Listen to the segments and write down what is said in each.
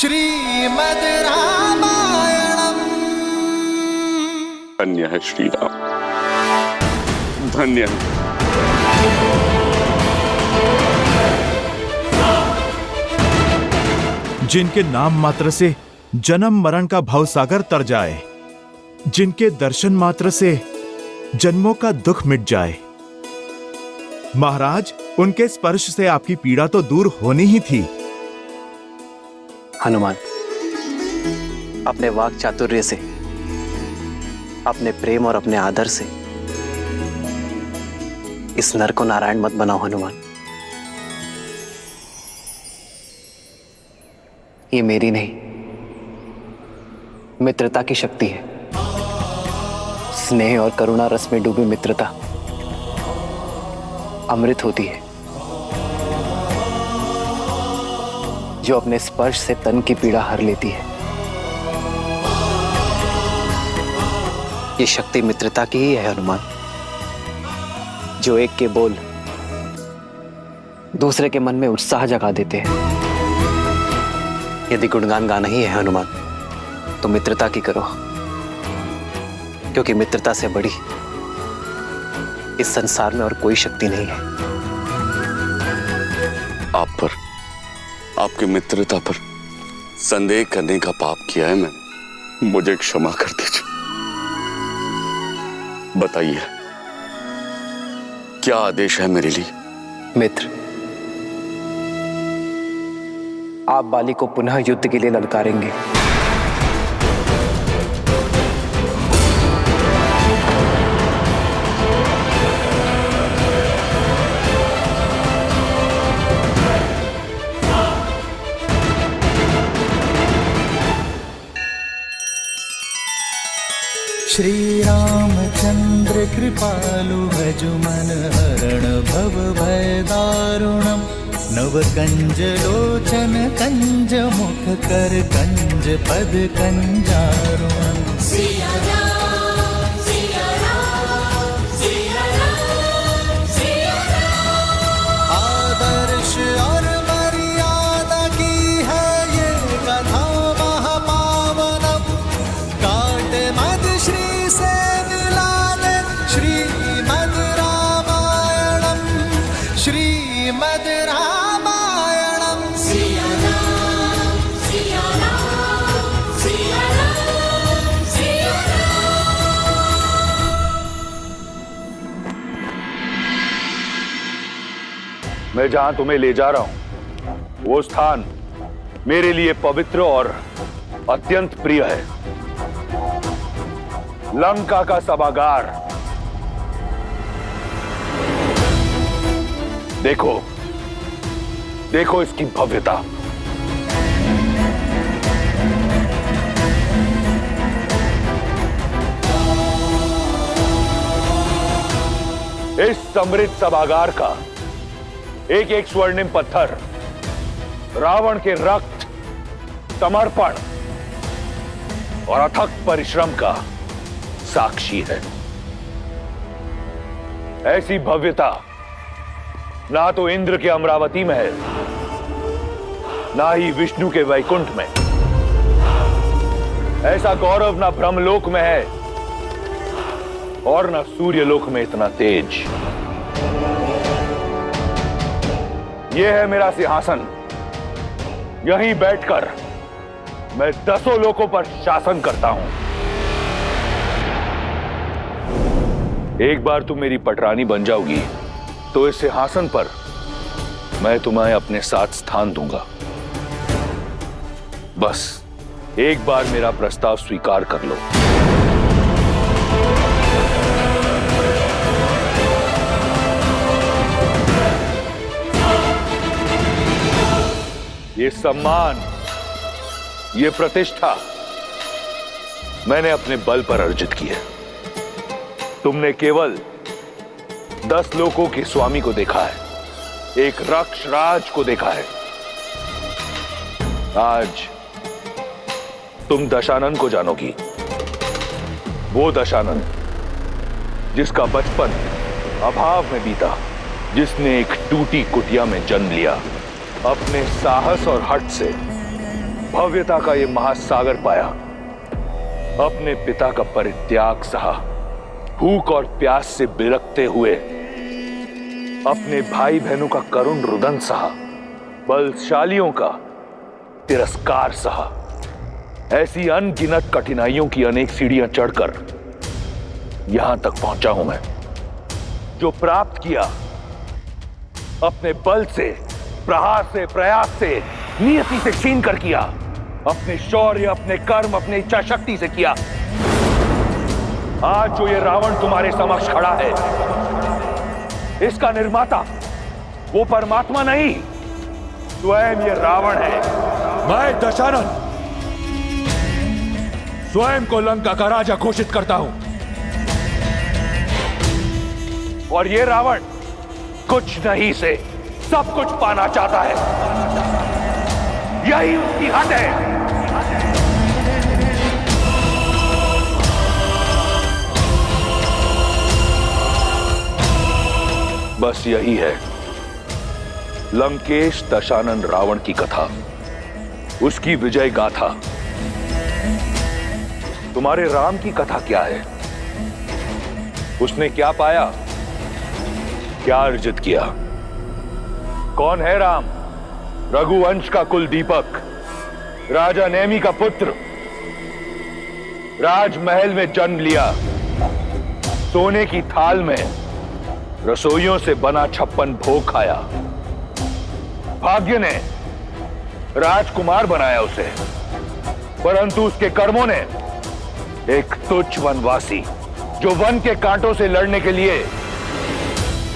श्रीमद् रामायणम्। धन्य है श्री राम, धन्य है। जिनके नाम मात्र से जन्म मरण का भवसागर तर जाए, जिनके दर्शन मात्र से जन्मों का दुख मिट जाए। महाराज, उनके स्पर्श से आपकी पीड़ा तो दूर होनी ही थी। हनुमान, अपने वाक चातुर्य से, अपने प्रेम और अपने आदर से इस नर को नारायण मत बनाओ। हनुमान, ये मेरी नहीं, मित्रता की शक्ति है। स्नेह और करुणा रस में डूबी मित्रता अमृत होती है, जो अपने स्पर्श से तन की पीड़ा हर लेती है। ये शक्ति मित्रता की ही है हनुमान, जो एक के बोल दूसरे के मन में उत्साह जगा देते हैं। यदि गुणगान गाना ही है हनुमान, तो मित्रता की करो, क्योंकि मित्रता से बड़ी इस संसार में और कोई शक्ति नहीं है। आप पर, आपकी मित्रता पर संदेह करने का पाप किया है मैंने, मुझे क्षमा कर दीजिए। बताइए, क्या आदेश है मेरे लिए? मित्र, आप बाली को पुनः युद्ध के लिए ललकारेंगे। श्री रामचंद्र कृपालु भजु मन हरण भव भय दारुणम्। नव कंज लोचन कंज मुख कर कंज पद कंजारुणम्। आदर्श और मर्यादा की है ये कथा महापावनम्। काट मद श्री से मिला दे श्रीमद् रामायणम्। श्रीमद् रामायणम्। सिया राम, सिया राम, सिया राम, सिया राम। मैं जहां तुम्हें ले जा रहा हूं, वो स्थान मेरे लिए पवित्र और अत्यंत प्रिय है। लंका का सभागार। देखो, देखो इसकी भव्यता। इस समृद्ध सभागार का एक एक स्वर्णिम पत्थर रावण के रक्त, समर्पण और अथक परिश्रम का साक्षी है। ऐसी भव्यता ना तो इंद्र के अमरावती में है, ना ही विष्णु के वैकुंठ में। ऐसा गौरव ना ब्रह्मलोक में है और ना सूर्यलोक में इतना तेज। यह है मेरा सिंहासन। यहीं बैठकर मैं 10 लोकों पर शासन करता हूं। एक बार तुम मेरी पटरानी बन जाओगी तो इस सिंहासन पर मैं तुम्हें अपने साथ स्थान दूंगा। बस एक बार मेरा प्रस्ताव स्वीकार कर लो। ये सम्मान, ये प्रतिष्ठा मैंने अपने बल पर अर्जित की है। तुमने केवल 10 लोकों के स्वामी को देखा है, एक रक्षराज को देखा है। आज तुम दशानन को जानोगी। वो दशानन जिसका बचपन अभाव में बीता, जिसने एक टूटी कुटिया में जन्म लिया, अपने साहस और हठ से भव्यता का ये महासागर पाया, अपने पिता का परित्याग सहा, भूख और प्यास से बिलखते हुए अपने भाई बहनों का करुण रुदन सहा, बलशालियों का तिरस्कार सहा। ऐसी अनगिनत कठिनाइयों की अनेक सीढ़ियां चढ़कर यहां तक पहुंचा हूं मैं। जो प्राप्त किया अपने बल से, प्रहार से, प्रयास से, नियति से छीन कर किया, अपने शौर्य, अपने कर्म, अपनी इच्छा शक्ति से किया। आज जो ये रावण तुम्हारे समक्ष खड़ा है, इसका निर्माता वो परमात्मा नहीं, स्वयं ये रावण है। मैं दशानन स्वयं को लंका का राजा घोषित करता हूं। और ये रावण कुछ नहीं से सब कुछ पाना चाहता है, यही उसकी हद है। बस यही है लंकेश दशानन रावण की कथा, उसकी विजय गाथा। तुम्हारे राम की कथा क्या है? उसने क्या पाया, क्या अर्जित किया? कौन है राम? रघुवंश का कुल दीपक, राजा नेमि का पुत्र, राजमहल में जन्म लिया, सोने की थाल में रसोइयों से बना 56 भोग खाया। भाग्य ने राजकुमार बनाया उसे, परंतु उसके कर्मों ने एक तुच्छ वनवासी, जो वन के कांटों से लड़ने के लिए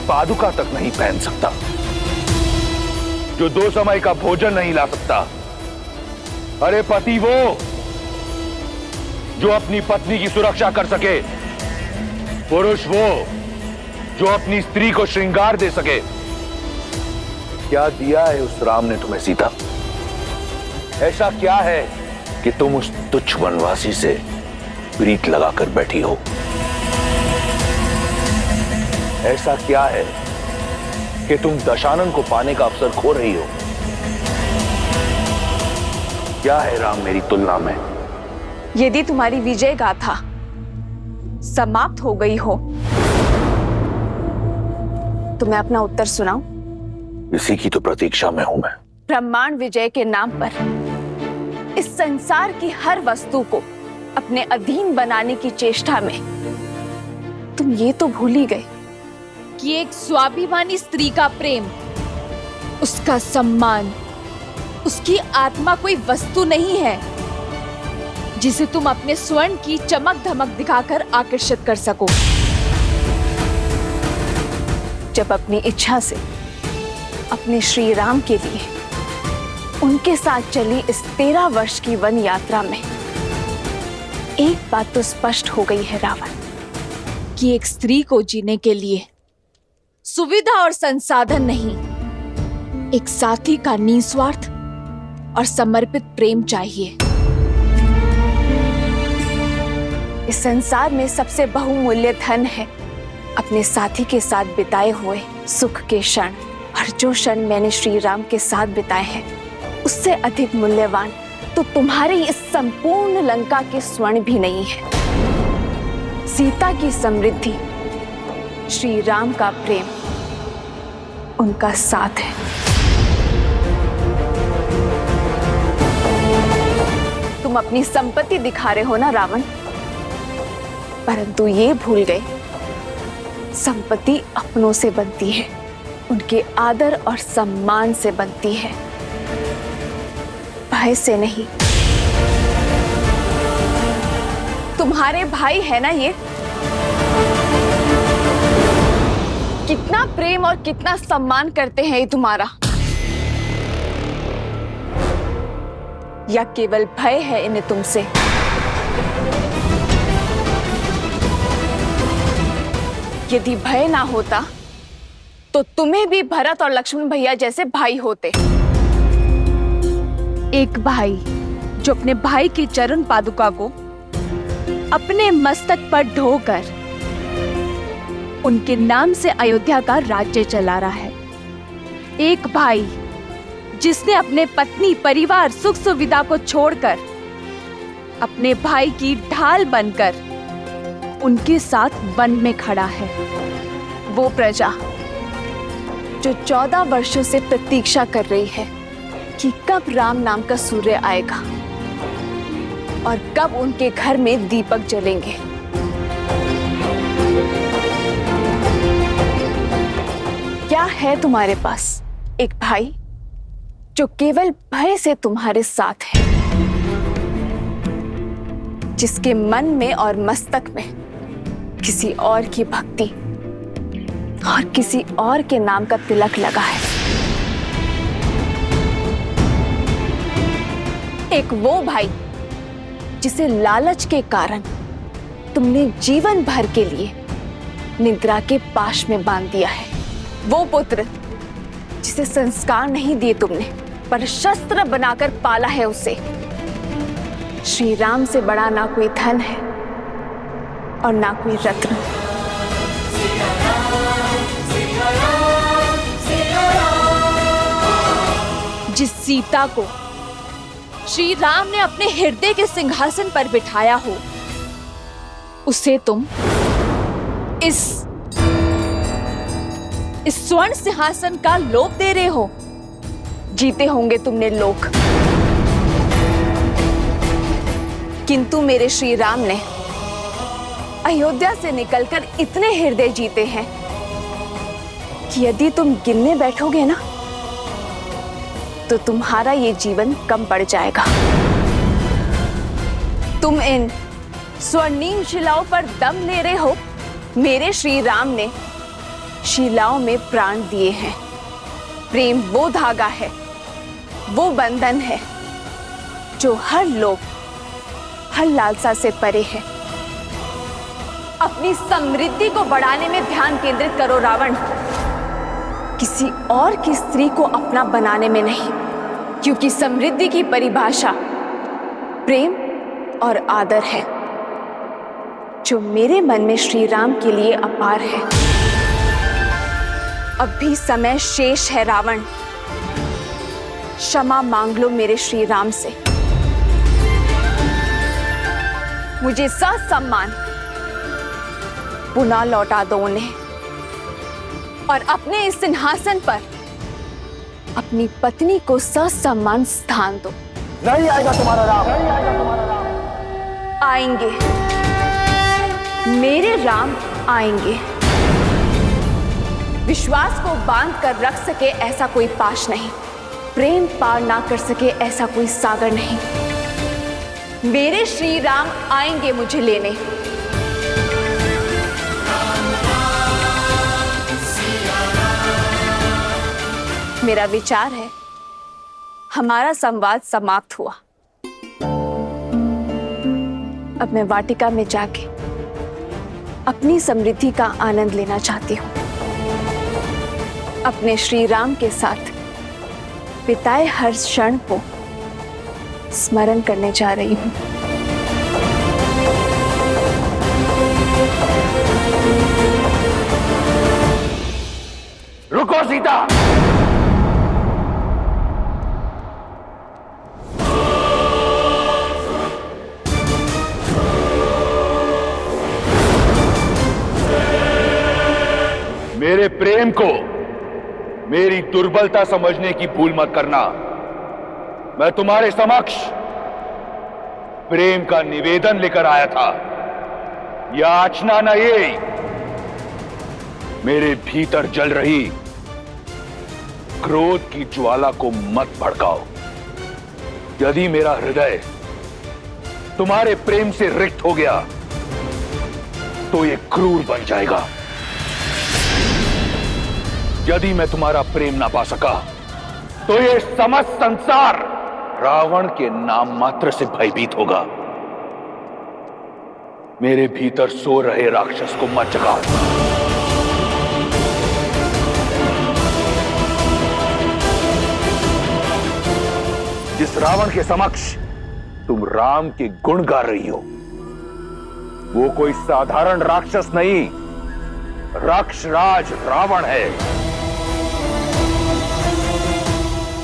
पादुका तक नहीं पहन सकता, जो 2 समय का भोजन नहीं ला सकता। अरे पति वो जो अपनी पत्नी की सुरक्षा कर सके, पुरुष वो जो अपनी स्त्री को श्रृंगार दे सके। क्या दिया है उस राम ने तुम्हें सीता? ऐसा क्या है कि तुम उस तुच्छ वनवासी से प्रीत लगाकर बैठी हो? ऐसा क्या है कि तुम दशानन को पाने का अवसर खो रही हो? क्या है राम मेरी तुलना में? यदि तुम्हारी विजय गाथा समाप्त हो गई हो तो मैं अपना उत्तर सुनाऊं? इसी की तो प्रतीक्षा में हूं मैं। ब्रह्मांड विजय के नाम पर इस संसार की हर वस्तु को अपने अधीन बनाने की चेष्टा में तुम ये तो भूल ही गए कि एक स्वाभिमानी स्त्री का प्रेम, उसका सम्मान, उसकी आत्मा कोई वस्तु नहीं है जिसे तुम अपने स्वर्ण की चमक धमक दिखाकर आकर्षित कर सको। जब अपनी इच्छा से अपने श्री राम के लिए उनके साथ चली इस 13 वर्ष की वन यात्रा में एक बात तो स्पष्ट हो गई है रावण, कि एक स्त्री को जीने के लिए सुविधा और संसाधन नहीं, एक साथी का निस्वार्थ और समर्पित प्रेम चाहिए। इस संसार में सबसे बहुमूल्य धन है अपने साथी के साथ बिताए हुए सुख के क्षण, और जो क्षण मैंने श्री राम के साथ बिताए हैं उससे अधिक मूल्यवान तो तुम्हारी इस संपूर्ण लंका के स्वर्ण भी नहीं है। सीता की समृद्धि, श्री राम का प्रेम, उनका साथ है। तुम अपनी संपत्ति दिखा रहे हो ना रावण, परंतु ये भूल गए संपत्ति अपनों से बनती है, उनके आदर और सम्मान से बनती है, भय से नहीं। तुम्हारे भाई है ना ये, कितना प्रेम और कितना सम्मान करते हैं ये तुम्हारा, या केवल भय है इन्हें तुमसे? यदि भय ना होता तो तुम्हें भी भरत और लक्ष्मण भैया जैसे भाई होते। एक भाई जो अपने भाई की चरण पादुका को अपने मस्तक पर ढोकर उनके नाम से अयोध्या का राज्य चला रहा है। एक भाई जिसने अपने पत्नी, परिवार, सुख सुविधा को छोड़कर अपने भाई की ढाल बनकर उनके साथ वन में खड़ा है। वो प्रजा जो 14 वर्षों से प्रतीक्षा कर रही है कि कब राम नाम का सूर्य आएगा और कब उनके घर में दीपक जलेंगे। क्या है तुम्हारे पास? एक भाई जो केवल भय से तुम्हारे साथ है, जिसके मन में और मस्तक में किसी और की भक्ति और किसी और के नाम का तिलक लगा है। एक वो भाई जिसे लालच के कारण तुमने जीवन भर के लिए निद्रा के पाश में बांध दिया है। वो पुत्र जिसे संस्कार नहीं दिए तुमने, पर शस्त्र बनाकर पाला है उसे। श्री राम से बड़ा ना कोई धन है और ना कोई रत्न। जिस सीता को श्री राम ने अपने हृदय के सिंहासन पर बिठाया हो, उसे तुम इस स्वर्ण सिंहासन का लोभ दे रहे हो। जीते होंगे तुमने लोक, किंतु मेरे श्री राम ने अयोध्या से निकलकर इतने हृदय जीते हैं कि यदि तुम गिनने बैठोगे ना, तो तुम्हारा ये जीवन कम पड़ जाएगा। तुम इन स्वर्णिम शिलाओं पर दम ले रहे हो। मेरे श्री राम ने शिलाओं में प्राण दिए हैं। प्रेम वो धागा है, वो बंधन है जो हर लोभ, हर लालसा से परे है। अपनी समृद्धि को बढ़ाने में ध्यान केंद्रित करो रावण, किसी और की स्त्री को अपना बनाने में नहीं, क्योंकि समृद्धि की परिभाषा प्रेम और आदर है, जो मेरे मन में श्री राम के लिए अपार है। अब भी समय शेष है रावण, क्षमा मांग लो मेरे श्री राम से। मुझे ससम्मान पुनः लौटा दो उन्हें और अपने इस सिंहासन पर अपनी पत्नी को ससम्मान स्थान दो। नहीं आएगा तुम्हारा राम, नहीं आएगा तुम्हारा राम। आएंगे, मेरे राम आएंगे। विश्वास को बांध कर रख सके ऐसा कोई पाश नहीं, प्रेम पार ना कर सके ऐसा कोई सागर नहीं। मेरे श्री राम आएंगे मुझे लेने। मेरा विचार है हमारा संवाद समाप्त हुआ। अब मैं वाटिका में जाके अपनी समृद्धि का आनंद लेना चाहती हूँ। अपने श्री राम के साथ बिताए हर क्षण को स्मरण करने जा रही हूँ। रुको सीता, मेरे प्रेम को मेरी दुर्बलता समझने की भूल मत करना। मैं तुम्हारे समक्ष प्रेम का निवेदन लेकर आया था, याचना नहीं। मेरे भीतर जल रही क्रोध की ज्वाला को मत भड़काओ। यदि मेरा हृदय तुम्हारे प्रेम से रिक्त हो गया तो ये क्रूर बन जाएगा। यदि मैं तुम्हारा प्रेम ना पा सका तो ये समस्त संसार रावण के नाम मात्र से भयभीत होगा। मेरे भीतर सो रहे राक्षस को मत जगाओ। जिस रावण के समक्ष तुम राम के गुण गा रही हो, वो कोई साधारण राक्षस नहीं, राक्षराज रावण है।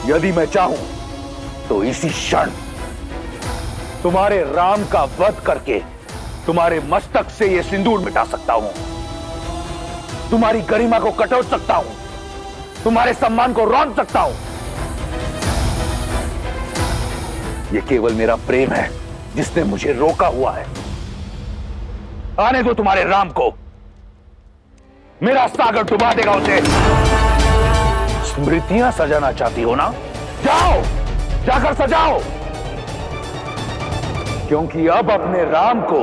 यदि मैं चाहूं तो इसी क्षण तुम्हारे राम का वध करके तुम्हारे मस्तक से यह सिंदूर मिटा सकता हूं, तुम्हारी गरिमा को कटोट सकता हूं, तुम्हारे सम्मान को रौंद सकता हूं। यह केवल मेरा प्रेम है जिसने मुझे रोका हुआ है। आने दो तुम्हारे राम को, मेरा सागर डुबा देगा उसे। स्मृतियां सजाना चाहती हो ना? जाओ, जाकर सजाओ, क्योंकि अब अपने राम को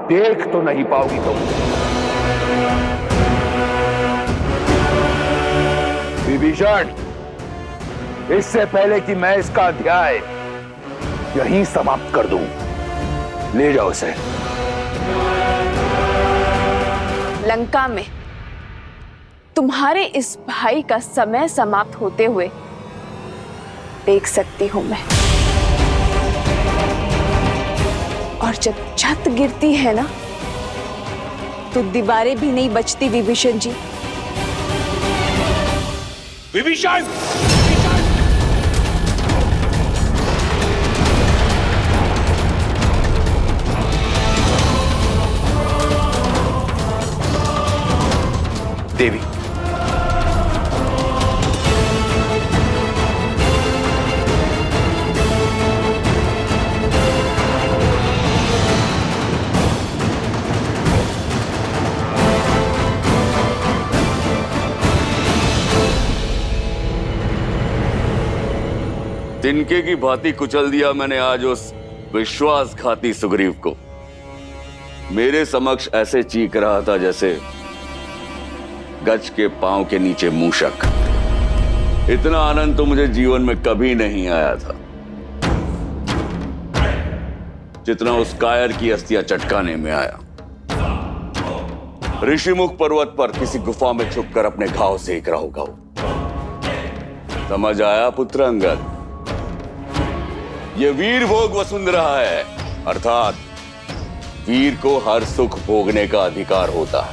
देख तो नहीं पाओगी तुम। विभीषण, इससे पहले कि मैं इसका अध्याय यहीं समाप्त कर दूं, ले जाओ इसे। लंका में तुम्हारे इस भाई का समय समाप्त होते हुए देख सकती हूं मैं। और जब छत गिरती है ना, तो दीवारें भी नहीं बचती विभीषण जी। विभीषण! देवी, तिनके की भांति कुचल दिया मैंने आज उस विश्वासघाती सुग्रीव को। मेरे समक्ष ऐसे चीख रहा था जैसे गज के पांव के नीचे मूषक। इतना आनंद तो मुझे जीवन में कभी नहीं आया था जितना उस कायर की अस्थियां चटकाने में आया। ऋषिमुख पर्वत पर किसी गुफा में छुपकर अपने घाव सेक रहा होगा वो। समझ आया पुत्र अंगद? ये वीर भोग वसुंधरा है, अर्थात वीर को हर सुख भोगने का अधिकार होता है।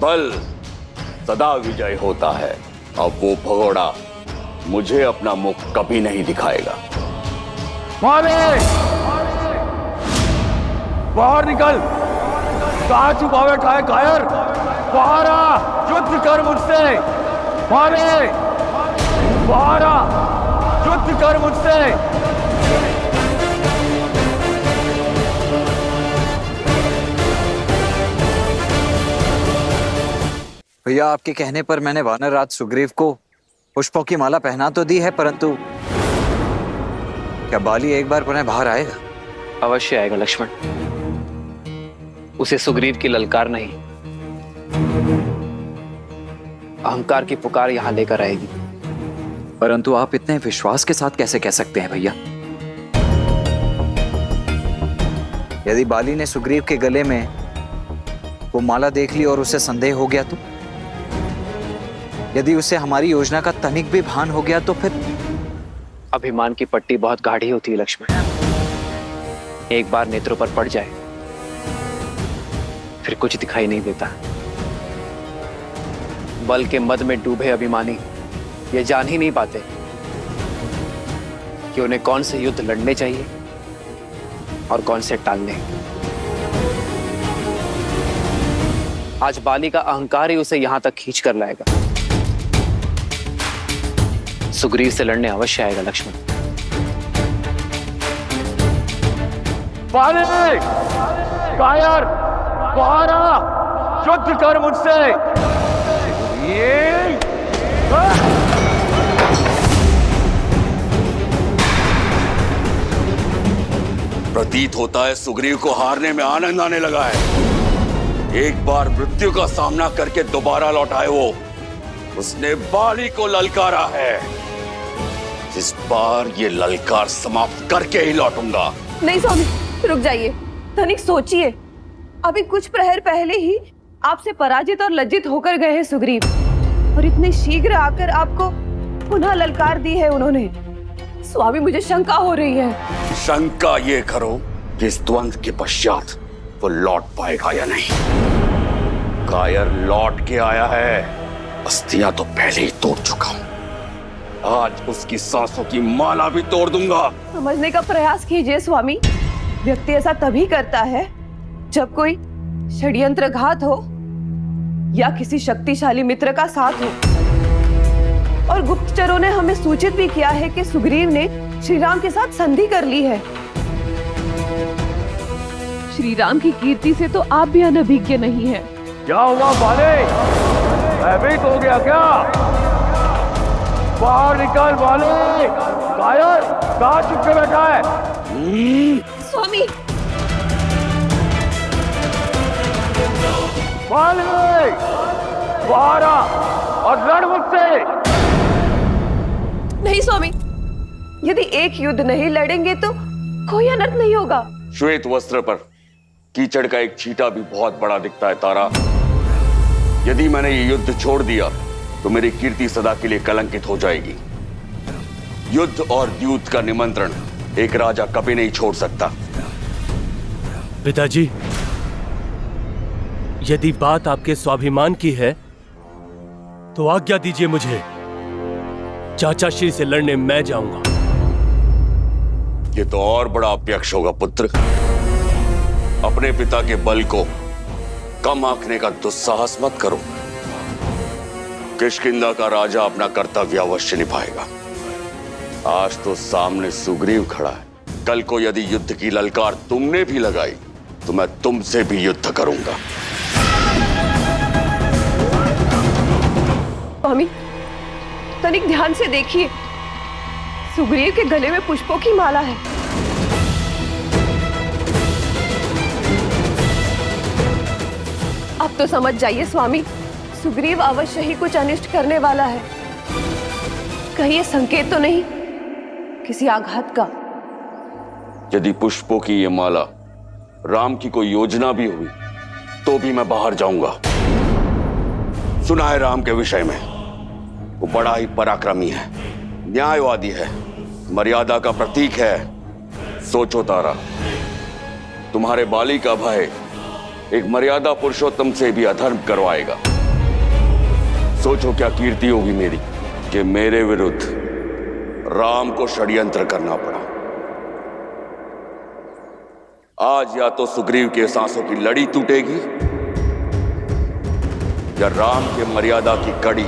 बल सदा विजय होता है। अब वो भगोड़ा मुझे अपना मुख कभी नहीं दिखाएगा। बाहर निकल, कहां छुपा बैठा है कायर? बाहर आ, युद्ध कर मुझसे। बाहर आ, युद्ध कर मुझसे। भैया, आपके कहने पर मैंने वानरराज सुग्रीव को पुष्पों की माला पहना तो दी है, परंतु क्या बाली एक बार पुनः बाहर आएगा? अवश्य आएगा लक्ष्मण। उसे सुग्रीव की ललकार नहीं, अहंकार की पुकार यहां लेकर आएगी। परंतु आप इतने विश्वास के साथ कैसे कह सकते हैं भैया? यदि बाली ने सुग्रीव के गले में वो माला देख ली और उसे संदेह हो गया तो? यदि उसे हमारी योजना का तनिक भी भान हो गया तो फिर? अभिमान की पट्टी बहुत गाढ़ी होती है लक्ष्मण। एक बार नेत्रों पर पड़ जाए फिर कुछ दिखाई नहीं देता। बल के मद में डूबे अभिमानी ये जान ही नहीं पाते कि उन्हें कौन से युद्ध लड़ने चाहिए और कौन से टालने। आज बाली का अहंकार ही उसे यहां तक खींच कर लाएगा। सुग्रीव से लड़ने अवश्य आएगा लक्ष्मण। कायर, बाहर आ, युद्ध कर मुझसे। प्रतीत होता है सुग्रीव को हारने में आनंद आने लगा है। एक बार मृत्यु का सामना करके दोबारा लौटाए वो। उसने बाली को ललकारा है। इस बार ये ललकार समाप्त करके ही लौटूंगा। नहीं स्वामी, रुक जाइए, तनिक सोचिए। अभी कुछ प्रहर पहले ही आपसे पराजित और लज्जित होकर गए हैं सुग्रीव, और इतने शीघ्र आकर आपको पुनः ललकार दी है उन्होंने। स्वामी, मुझे शंका हो रही है। शंका ये करो कि इस द्वंद्व के पश्चात वो लौट पाएगा या नहीं। कायर लौट के आया है। अस्थियां तो पहले ही तोड़ चुका हूं। आज उसकी सांसों की माला भी तोड़ दूंगा। समझने का प्रयास कीजिए स्वामी। व्यक्ति ऐसा तभी करता है जब कोई षड्यंत्रघात हो या किसी शक्तिशाली मित्र का साथ हो। और गुप्तचरों ने हमें सूचित भी किया है कि सुग्रीव ने श्री राम के साथ संधि कर ली है। श्री राम की कीर्ति से तो आप भी अनभिज्ञ नहीं हैं। क्या हुआ बाले? भयभीत हो गया क्या? बाहर निकल बाले। कायर कहाँ चुप के बैठा है? स्वामी बाले बाहर आ और लड़ मुझसे। नहीं स्वामी, यदि एक युद्ध नहीं लड़ेंगे तो कोई अनर्थ नहीं होगा। श्वेत वस्त्र पर कीचड़ का एक छींटा भी बहुत बड़ा दिखता है तारा। यदि मैंने ये युद्ध छोड़ दिया तो मेरी कीर्ति सदा के लिए कलंकित हो जाएगी। युद्ध और द्यूत का निमंत्रण एक राजा कभी नहीं छोड़ सकता। पिताजी, यदि बात आपके स्वाभिमान की है तो आज्ञा दीजिए मुझे। चाचा श्री से लड़ने मैं जाऊंगा। ये तो और बड़ा अप्यक्ष होगा पुत्र। अपने पिता के बल को कम आंकने का दुस्साहस मत करो। किष्किंधा का राजा अपना कर्तव्य अवश्य निभाएगा। आज तो सामने सुग्रीव खड़ा है। कल को यदि युद्ध की ललकार तुमने भी लगाई तो मैं तुमसे भी युद्ध करूंगा। स्वामी, तनिक ध्यान से देखिए, सुग्रीव के गले में पुष्पों की माला है। अब तो समझ जाइए स्वामी, सुग्रीव अवश्य ही कुछ अनिष्ट करने वाला है। कहीं ये संकेत तो नहीं किसी आघात का? यदि पुष्पों की ये माला राम की कोई योजना भी हुई तो भी मैं बाहर जाऊंगा। सुना है राम के विषय में, वो बड़ा ही पराक्रमी है, न्यायवादी है, मर्यादा का प्रतीक है। सोचो तारा, तुम्हारे बाली का भय एक मर्यादा पुरुषोत्तम से भी अधर्म करवाएगा। सोचो क्या कीर्ति होगी मेरी कि मेरे विरुद्ध राम को षड्यंत्र करना पड़ा। आज या तो सुग्रीव के सांसों की लड़ी टूटेगी या राम के मर्यादा की कड़ी